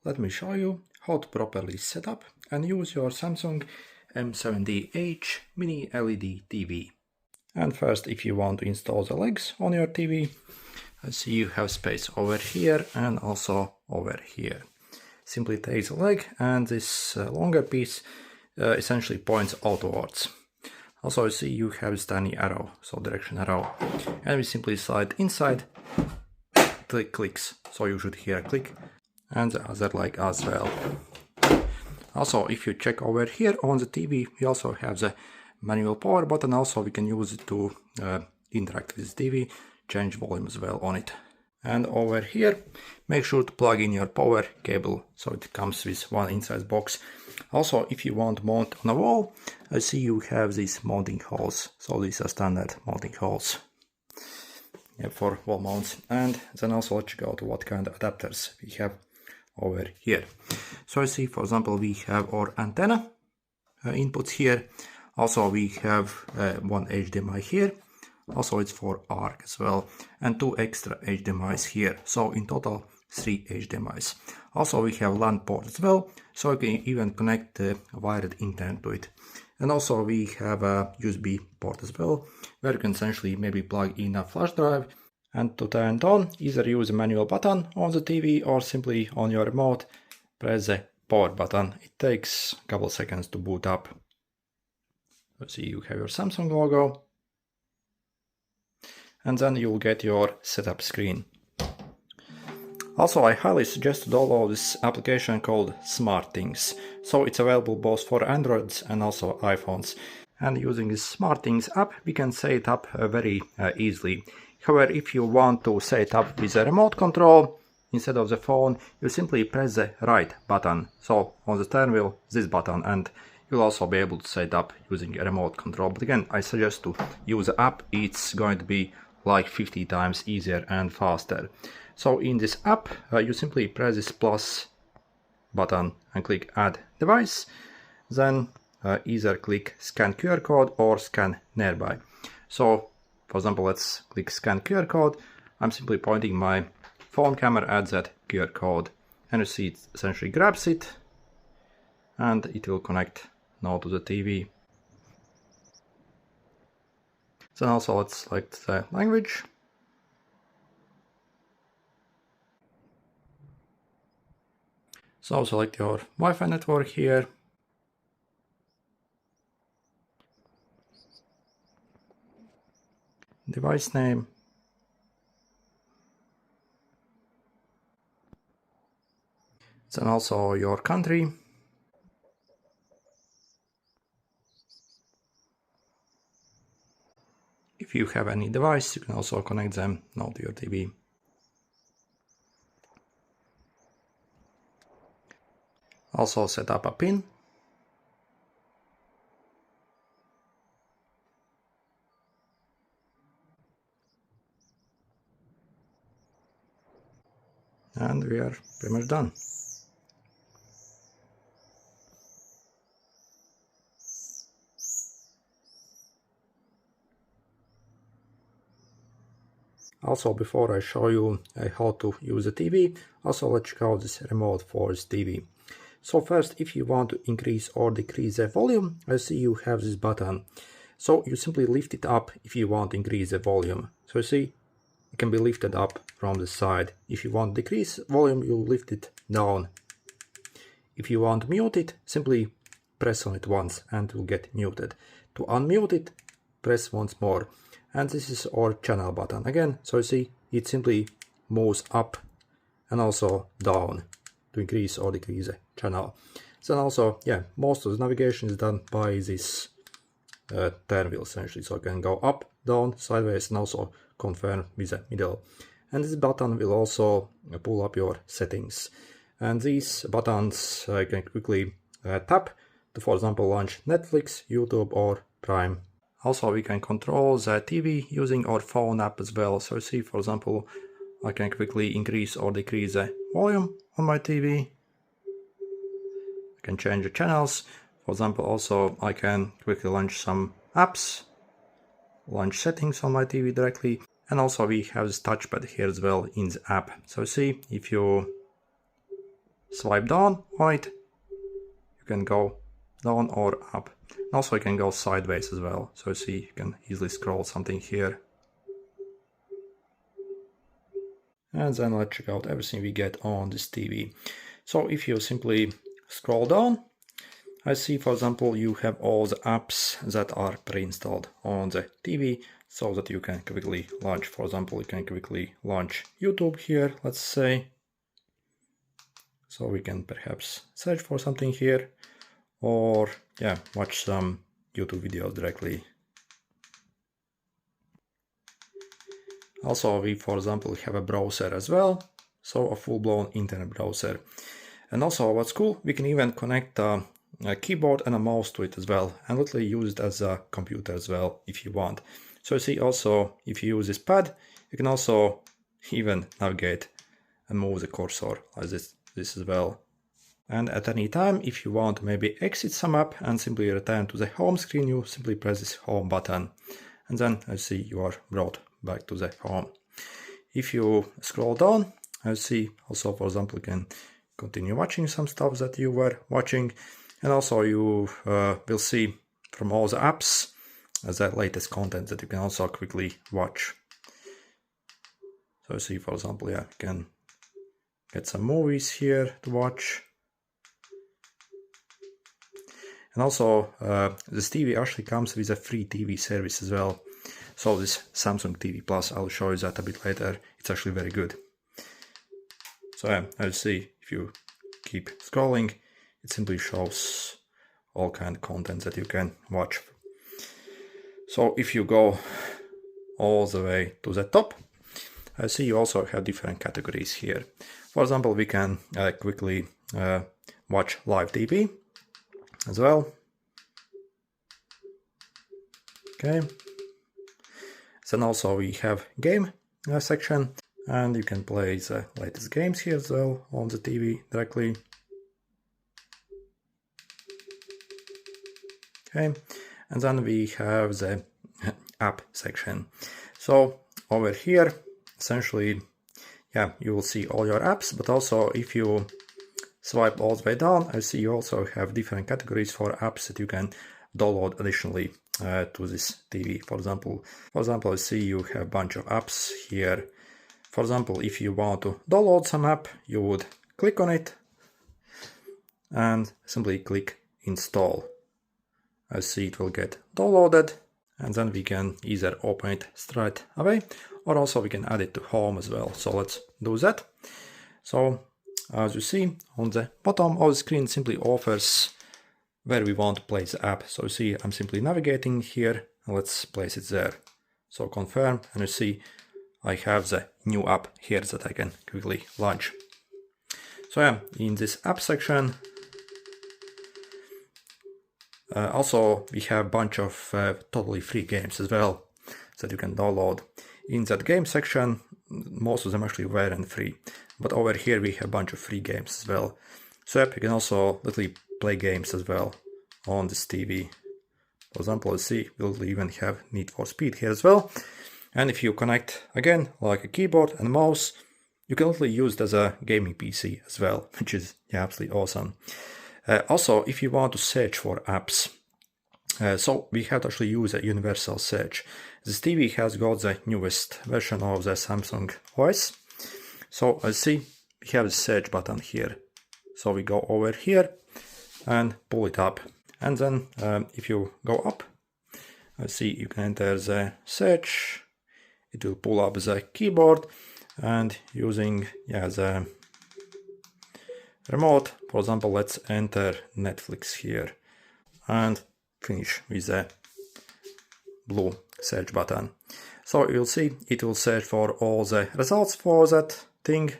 let me show you how to properly set up and use your Samsung M70H mini LED TV. And first, if you want to install the legs on your TV, I see you have space over here and also over here. Simply take the leg and this longer piece essentially points outwards. Also, I see you have this tiny arrow, so direction arrow, and we simply slide inside, click clicks, so you should hear a click, and the other leg as well. Also, if you check over here on the TV, we also have the manual power button. Also, we can use it to interact with the TV, change volume as well on it. And over here, make sure to plug in your power cable, so it comes with one inside box. Also, if you want to mount on a wall, I see you have these mounting holes. So these are standard mounting holes for wall mounts. And then also let's go to what kind of adapters we have over here. So I see, for example, we have our antenna inputs here. Also, we have one HDMI here. Also, it's for ARC as well, and two extra HDMIs here. So in total, 3 HDMIs. Also, we have LAN port as well, so you can even connect the wired internet to it. And also, we have a USB port as well, where you can essentially maybe plug in a flash drive. And to turn it on, either use a manual button on the TV or simply on your remote, press the power button. It takes a couple seconds to boot up. Let's see, you have your Samsung logo. And then you will get your setup screen. Also, I highly suggest to download this application called SmartThings. So it's available both for Androids and also iPhones. And using this SmartThings app, we can set it up very easily. However, if you want to set it up with a remote control instead of the phone, you simply press the right button. So on the steering wheel, this button, and you'll also be able to set it up using a remote control. But again, I suggest to use the app. It's going to be like 50 times easier and faster. So in this app, you simply press this plus button and click add device. Then either click scan QR code or scan nearby. So for example, let's click scan QR code. I'm simply pointing my phone camera at that QR code, and you see it essentially grabs it and it will connect now to the TV. Then also let's select the language. So select your Wi-Fi network here. Device name. Then also your country. If you have any device, you can also connect them now to your TV. Also set up a pin. And we are pretty much done. Also, before I show you how to use the TV, also let's check out this remote for this TV. So first, if you want to increase or decrease the volume, I see you have this button. So you simply lift it up if you want to increase the volume. So you see, it can be lifted up from the side. If you want to decrease volume, you lift it down. If you want to mute it, simply press on it once and it will get muted. To unmute it, press once more. And this is our channel button again. So you see, it simply moves up and also down to increase or decrease the channel. Then also, yeah, most of the navigation is done by this turn wheel essentially. So you can go up, down, sideways, and also confirm with the middle. And this button will also pull up your settings. And these buttons you can quickly tap to, for example, launch Netflix, YouTube, or Prime. Also, we can control the TV using our phone app as well. So see, for example, I can quickly increase or decrease the volume on my TV. I can change the channels. For example, also I can quickly launch some apps, launch settings on my TV directly. And also we have this touchpad here as well in the app. So see, if you swipe down on it, you can go down or up. And also you can go sideways as well. So you see, you can easily scroll something here. And then let's check out everything we get on this TV. So if you simply scroll down, I see, for example, you have all the apps that are pre-installed on the TV so that you can quickly launch. For example, you can quickly launch YouTube here, let's say. So we can perhaps search for something here or watch some YouTube videos directly. Also, we, for example, have a browser as well, so a full-blown internet browser. And also, what's cool, we can even connect a keyboard and a mouse to it as well, and literally use it as a computer as well, if you want. So you see, also, if you use this pad, you can also even navigate and move the cursor like this as well. And at any time, if you want to maybe exit some app and simply return to the home screen, you simply press this home button. And then I see you are brought back to the home. If you scroll down, I see also, for example, you can continue watching some stuff that you were watching. And also you will see from all the apps the latest content that you can also quickly watch. So I see, for example, you can get some movies here to watch. And also, this TV actually comes with a free TV service as well. So this Samsung TV Plus, I'll show you that a bit later. It's actually very good. So I'll see, if you keep scrolling, it simply shows all kind of content that you can watch. So if you go all the way to the top, I see you also have different categories here. For example, we can quickly watch live TV as well. Okay. Then also we have game section, and you can play the latest games here as well on the TV directly. Okay, and then we have the app section. So over here, essentially, you will see all your apps, but also if you swipe all the way down, I see you also have different categories for apps that you can download additionally to this TV. For example, I see you have a bunch of apps here. For example, if you want to download some app, you would click on it and simply click install. I see it will get downloaded, and then we can either open it straight away, or also we can add it to home as well. So let's do that. So as you see on the bottom of the screen, simply offers where we want to place the app. So you see I'm simply navigating here, and let's place it there. So confirm, and you see I have the new app here that I can quickly launch. So in this app section, also we have a bunch of totally free games as well that you can download. In that game section, most of them actually weren't free, but over here we have a bunch of free games as well. So you can also literally play games as well on this TV. For example, let's see, we'll even have Need for Speed here as well. And if you connect again, like a keyboard and mouse, you can literally use it as a gaming PC as well, which is absolutely awesome. Also, if you want to search for apps, so we have to actually use a universal search. This TV has got the newest version of the Samsung OS. So let's see, we have the search button here. So we go over here and pull it up. And then if you go up, let's see, you can enter the search. It will pull up the keyboard, and using the remote, for example, let's enter Netflix here and finish with the blue search button. So you'll see it will search for all the results for that thing.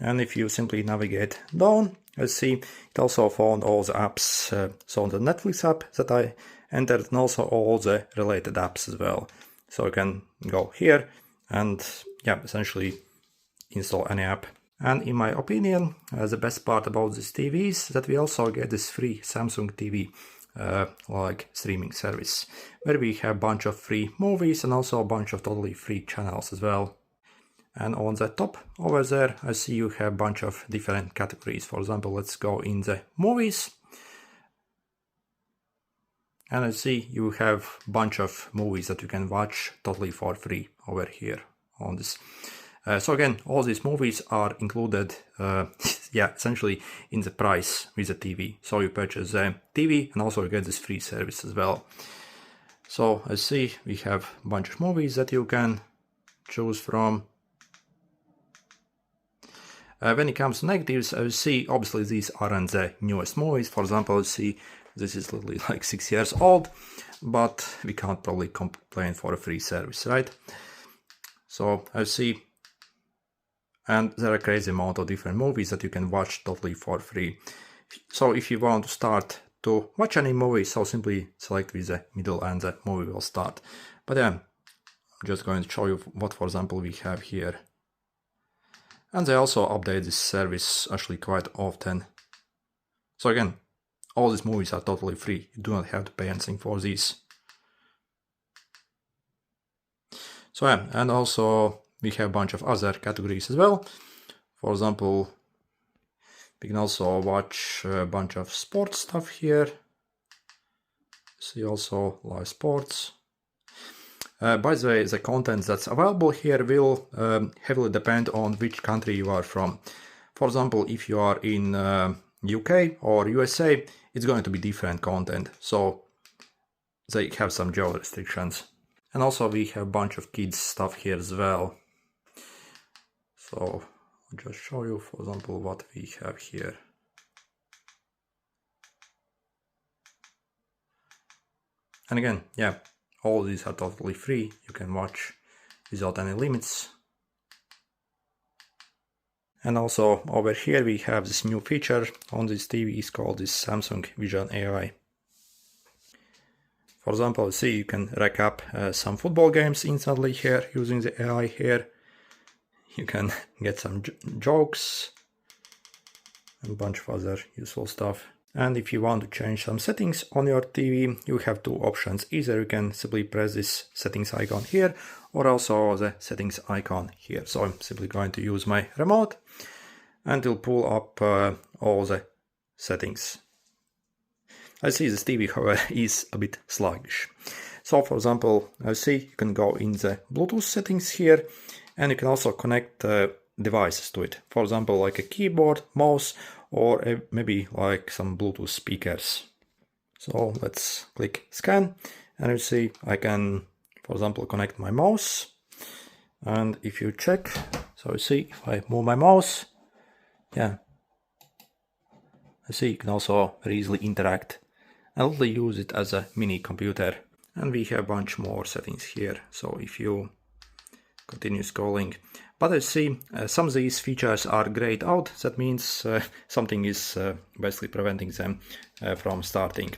And if you simply navigate down, let's see, it also found all the apps, so the Netflix app that I entered, and also all the related apps as well. So you can go here and essentially install any app. And in my opinion, the best part about this TV is that we also get this free Samsung TV like streaming service, where we have a bunch of free movies and also a bunch of totally free channels as well. And on the top over there, I see you have a bunch of different categories. For example, let's go in the movies. And I see you have a bunch of movies that you can watch totally for free over here on this. So again, all these movies are included, essentially in the price with the TV. So you purchase the TV and also you get this free service as well. So I see we have a bunch of movies that you can choose from. When it comes to negatives, I see obviously these aren't the newest movies. For example, I see this is literally like 6 years old, but we can't probably complain for a free service, right? So I see, and there are a crazy amount of different movies that you can watch totally for free. So if you want to start to watch any movie, so simply select with the middle and the movie will start. But yeah, I'm just going to show you what, for example, we have here. And they also update this service actually quite often. So again, all these movies are totally free. You do not have to pay anything for these. So yeah, and also we have a bunch of other categories as well. For example, we can also watch a bunch of sports stuff here. See also live sports. By the way, the content that's available here will heavily depend on which country you are from. For example, if you are in UK or USA, it's going to be different content. So they have some geo restrictions. And also we have a bunch of kids stuff here as well. So I'll just show you, for example, what we have here. And again, yeah, all these are totally free. You can watch without any limits. And also over here we have this new feature on this TV. It's called this Samsung Vision AI. For example, see you can rack up some football games instantly here using the AI here. You can get some jokes and a bunch of other useful stuff. And if you want to change some settings on your TV, you have two options. Either you can simply press this settings icon here, or also the settings icon here. So I'm simply going to use my remote and it'll pull up all the settings. I see this TV, however, is a bit sluggish. So for example, I see you can go in the Bluetooth settings here, and you can also connect devices to it. For example, like a keyboard, mouse, or maybe like some Bluetooth speakers. So let's click scan, and you see I can, for example, connect my mouse. And if you check, so you see if I move my mouse, yeah, I see you can also very easily interact and really use it as a mini computer. And we have a bunch more settings here. So if you continue scrolling, but I see some of these features are grayed out. That means something is basically preventing them from starting.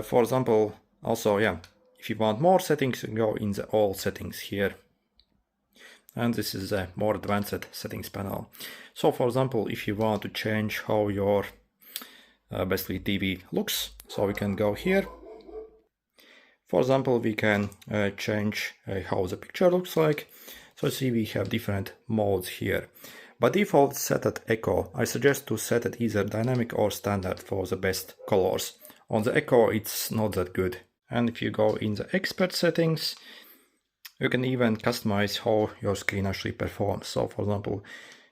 For example, also, yeah, if you want more settings, you can go in the all settings here. And this is a more advanced settings panel. So for example, if you want to change how your basically TV looks, so we can go here. For example, we can change how the picture looks like. So see we have different modes here. By default, set at Echo. I suggest to set it either dynamic or standard for the best colors. On the Echo, it's not that good. And if you go in the expert settings, you can even customize how your screen actually performs. So for example,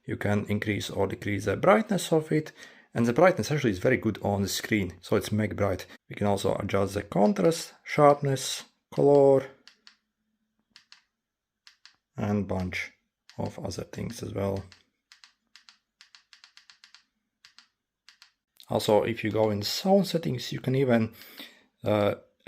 you can increase or decrease the brightness of it. And the brightness actually is very good on the screen, so it's make bright. We can also adjust the contrast, sharpness, color, and bunch of other things as well. Also, if you go in sound settings, you can even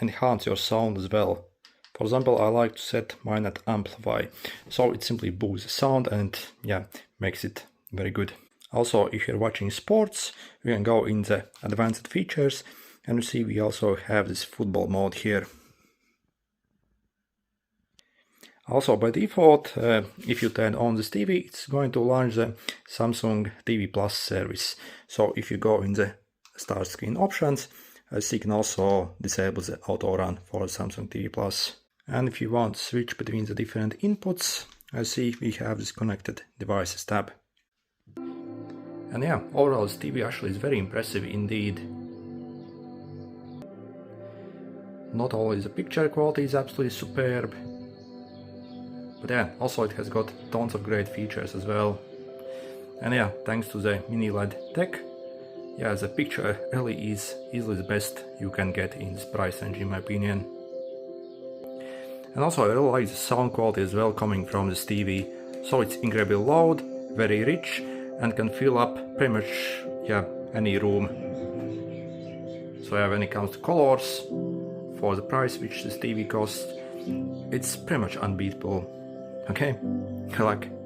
enhance your sound as well. For example, I like to set mine at amplify, so it simply boosts the sound and yeah, makes it very good. Also, if you're watching sports, you can go in the advanced features, and you see we also have this football mode here. Also, by default, if you turn on this TV, it's going to launch the Samsung TV Plus service. So if you go in the start screen options, you can also disable the auto run for Samsung TV Plus. And if you want to switch between the different inputs I see we have this connected devices tab. And yeah, overall this TV actually is very impressive indeed. Not only the picture quality is absolutely superb, but yeah, also it has got tons of great features as well. And yeah, thanks to the mini LED tech, yeah, the picture really is easily the best you can get in this price range in my opinion. And also I really like the sound quality as well coming from this TV. So it's incredibly loud, very rich, and can fill up pretty much, yeah, any room. So yeah, when it comes to colors, for the price which this TV costs, it's pretty much unbeatable. Okay, good luck.